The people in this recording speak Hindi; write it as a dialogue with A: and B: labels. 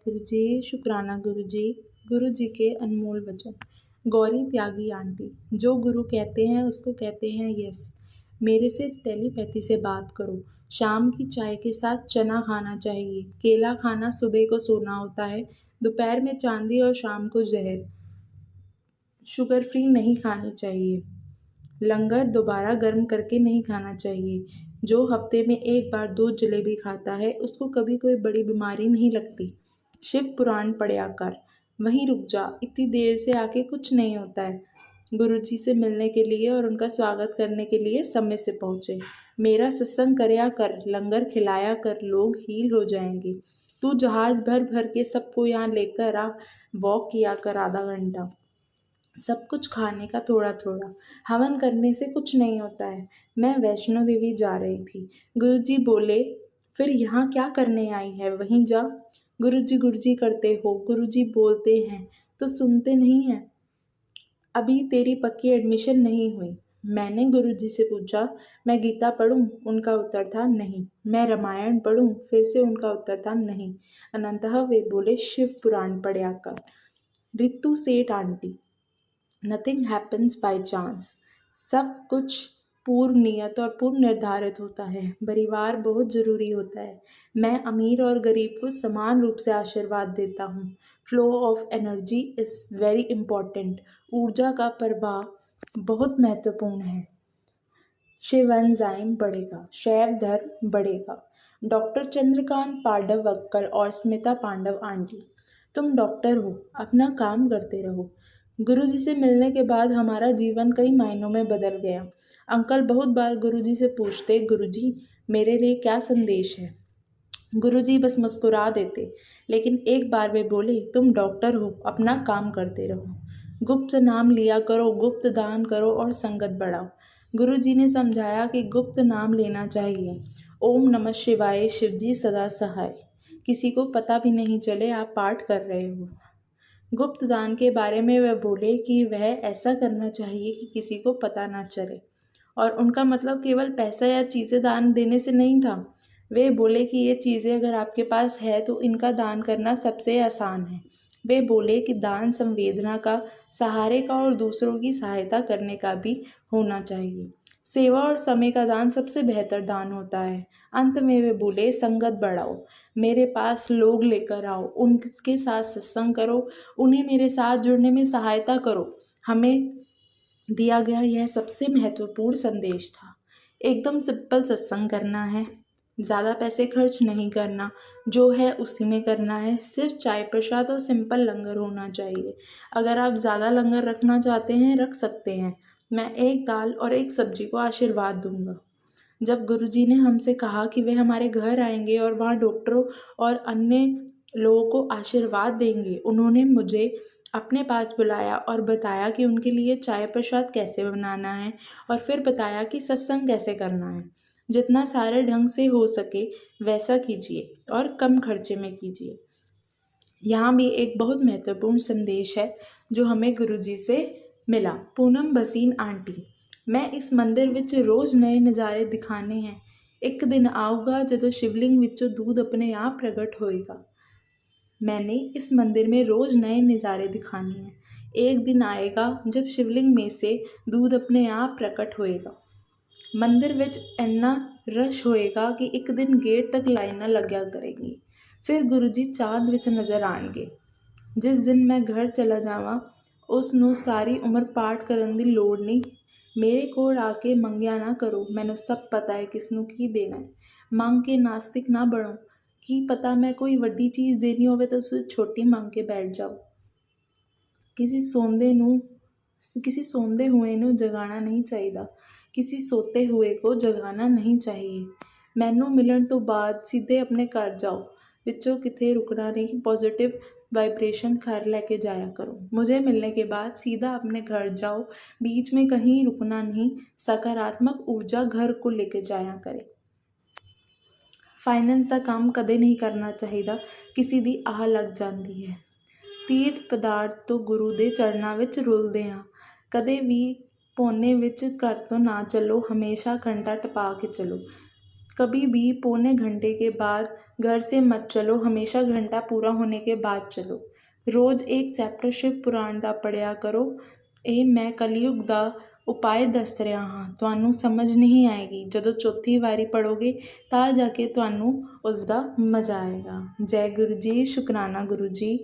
A: गुरु जी, शुक्राना गुरु जी के अनमोल वचन। गौरी त्यागी आंटी, जो गुरु कहते हैं उसको कहते हैं यस। मेरे से टेलीपैथी से बात करो। शाम की चाय के साथ चना खाना चाहिए, केला खाना सुबह को सोना होता है, दोपहर में चांदी और शाम को जहर। शुगर फ्री नहीं खानी चाहिए। लंगर दोबारा गर्म करके नहीं खाना चाहिए। जो हफ्ते में एक बार 2 जलेबी खाता है उसको कभी कोई बड़ी बीमारी नहीं लगती। शिव पुराण पढ़ा कर। वहीं रुक जा, इतनी देर से आके कुछ नहीं होता है। गुरुजी से मिलने के लिए और उनका स्वागत करने के लिए समय से पहुँचे। मेरा सत्संग करया कर, लंगर खिलाया कर, लोग हील हो जाएंगे। तू जहाज भर भर के सबको यहाँ लेकर आ, वॉक किया कर आधा घंटा। सब कुछ खाने का थोड़ा थोड़ा। हवन करने से कुछ नहीं होता है। मैं वैष्णो देवी जा रही थी। गुरुजी बोले, फिर यहाँ क्या करने आई है, वहीं जा। गुरुजी करते हो, गुरुजी बोलते हैं तो सुनते नहीं हैं। अभी तेरी पक्की एडमिशन नहीं हुई। मैंने गुरुजी से पूछा, मैं गीता पढ़ूं? उनका उत्तर था नहीं। मैं रामायण पढ़ूं? फिर से उनका उत्तर था नहीं। अनंतः वे बोले, शिव पुराण पढ़ा कर। रितु सेठ aunty, nothing happens by chance. सब कुछ पूर्व नियत और पूर्व निर्धारित होता है। परिवार बहुत ज़रूरी होता है। मैं अमीर और गरीब को समान रूप से आशीर्वाद देता हूँ। Flow of energy is very important. ऊर्जा का प्रवाह बहुत महत्वपूर्ण है। शिव एंजाइम बढ़ेगा, शैव धर्म बढ़ेगा। डॉक्टर चंद्रकांत पांडवक्कर और स्मिता पांडव आंटी, तुम डॉक्टर हो, अपना काम करते रहो। गुरुजी से मिलने के बाद हमारा जीवन कई मायनों में बदल गया। अंकल बहुत बार गुरुजी से पूछते, गुरुजी मेरे लिए क्या संदेश है? गुरुजी बस मुस्कुरा देते, लेकिन एक बार वे बोले, तुम डॉक्टर हो, अपना काम करते रहो। गुप्त नाम लिया करो, गुप्त दान करो और संगत बढ़ाओ। गुरुजी ने समझाया कि गुप्त नाम लेना चाहिए। ओम नमः शिवाय, शिवजी सदा सहाय। किसी को पता भी नहीं चले आप पाठ कर रहे हो। गुप्त दान के बारे में वह बोले कि वह ऐसा करना चाहिए कि किसी को पता ना चले, और उनका मतलब केवल पैसा या चीज़ें दान देने से नहीं था। वे बोले कि ये चीज़ें अगर आपके पास है तो इनका दान करना सबसे आसान है। वे बोले कि दान संवेदना का, सहारे का और दूसरों की सहायता करने का भी होना चाहिए। सेवा और समय का दान सबसे बेहतर दान होता है। अंत में वे बोले, संगत बढ़ाओ, मेरे पास लोग लेकर आओ, उनके साथ सत्संग करो, उन्हें मेरे साथ जुड़ने में सहायता करो। हमें दिया गया यह सबसे महत्वपूर्ण संदेश था। एकदम सिंपल सत्संग करना है, ज़्यादा पैसे खर्च नहीं करना, जो है उसी में करना है। सिर्फ चाय प्रसाद और सिंपल लंगर होना चाहिए। अगर आप ज़्यादा लंगर रखना चाहते हैं, रख सकते हैं। मैं एक दाल और एक सब्जी को आशीर्वाद दूंगा। जब गुरुजी ने हमसे कहा कि वे हमारे घर आएंगे और वहाँ डॉक्टरों और अन्य लोगों को आशीर्वाद देंगे, उन्होंने मुझे अपने पास बुलाया और बताया कि उनके लिए चाय प्रसाद कैसे बनाना है, और फिर बताया कि सत्संग कैसे करना है। जितना सारे ढंग से हो सके वैसा कीजिए और कम खर्चे में कीजिए। यहाँ भी एक बहुत महत्वपूर्ण संदेश है जो हमें गुरुजी से मिला। पूनम भसीन आंटी, मैं इस मंदिर ਵਿੱਚ रोज़ नए नज़ारे दिखाने हैं। एक दिन आऊगा ਜਦੋਂ शिवलिंग ਵਿੱਚੋਂ दूध अपने आप प्रकट होएगा। मैंने इस मंदिर में रोज़ नए नज़ारे दिखाने हैं। एक दिन आएगा जब शिवलिंग में से दूध अपने आप प्रकट होएगा। मंदिर ਵਿੱਚ ਇੰਨਾ रश होएगा कि एक दिन गेट तक लाइनां ਲੱਗਿਆ करेंगी। फिर गुरु जी चाँद ਵਿੱਚ नज़र ਆਣਗੇ। जिस दिन मैं घर चला जावाਂ ਉਸ ਨੂੰ ਸਾਰੀ ਉਮਰ ਪਾਠ ਕਰਨ ਦੀ ਲੋੜ ਨਹੀਂ। ਮੇਰੇ ਕੋਲ ਆ ਕੇ ਮੰਗਿਆ ਨਾ ਕਰੋ, ਮੈਨੂੰ ਸਭ ਪਤਾ ਹੈ ਕਿਸ ਨੂੰ ਕੀ ਦੇਣਾ ਹੈ। ਮੰਗ ਕੇ ਨਾਸਤਿਕ ਨਾ ਬਣੋ। ਕੀ ਪਤਾ ਮੈਂ ਕੋਈ ਵੱਡੀ ਚੀਜ਼ ਦੇਣੀ ਹੋਵੇ ਤਾਂ ਤੁਸੀਂ ਛੋਟੀ ਮੰਗ ਕੇ ਬੈਠ ਜਾਓ। किसी सौंदे हुए ਨੂੰ जगाना नहीं चाहिए, किसी सोते हुए को जगाना नहीं चाहिए। मैनू मिलन तो बाद सीधे अपने घर जाओ, विचों किथे रुकना नहीं। पॉजिटिव वाइब्रेशन घर लेके जाया करो। मुझे मिलने के बाद सीधा अपने घर जाओ, बीच में कहीं रुकना नहीं। सकारात्मक ऊर्जा घर को लेके जाया करे। फाइनेंस का काम कदे नहीं करना चाहिए, किसी दी आह लग जाती है। तीर्थ पदार्थ तो गुरु दे चरणों विच रुलदे हाँ। कदे भी पौने विच घर तो ना चलो, हमेशा घंटा टपा के चलो। कभी भी पौने घंटे के बाद घर से मत चलो, हमेशा घंटा पूरा होने के बाद चलो। रोज़ एक चैप्टर शिव पुराण ਦਾ ਪੜ੍ਹਿਆ ਕਰੋ। ਇਹ ਮੈਂ ਕਲਯੁਗ ਦਾ ਉਪਾਅ ਦੱਸ ਰਿਹਾ ਹਾਂ, ਤੁਹਾਨੂੰ ਸਮਝ ਨਹੀਂ ਆਏਗੀ। ਜਦੋਂ ਚੌਥੀ ਵਾਰੀ ਪੜ੍ਹੋਗੇ ਤਾਂ ਜਾ ਕੇ ਤੁਹਾਨੂੰ ਉਸ ਦਾ ਮਜ਼ਾ ਆਏਗਾ। ਜੈ ਗੁਰੂ ਜੀ, ਸ਼ੁਕਰਾਨਾ ਗੁਰੂ ਜੀ।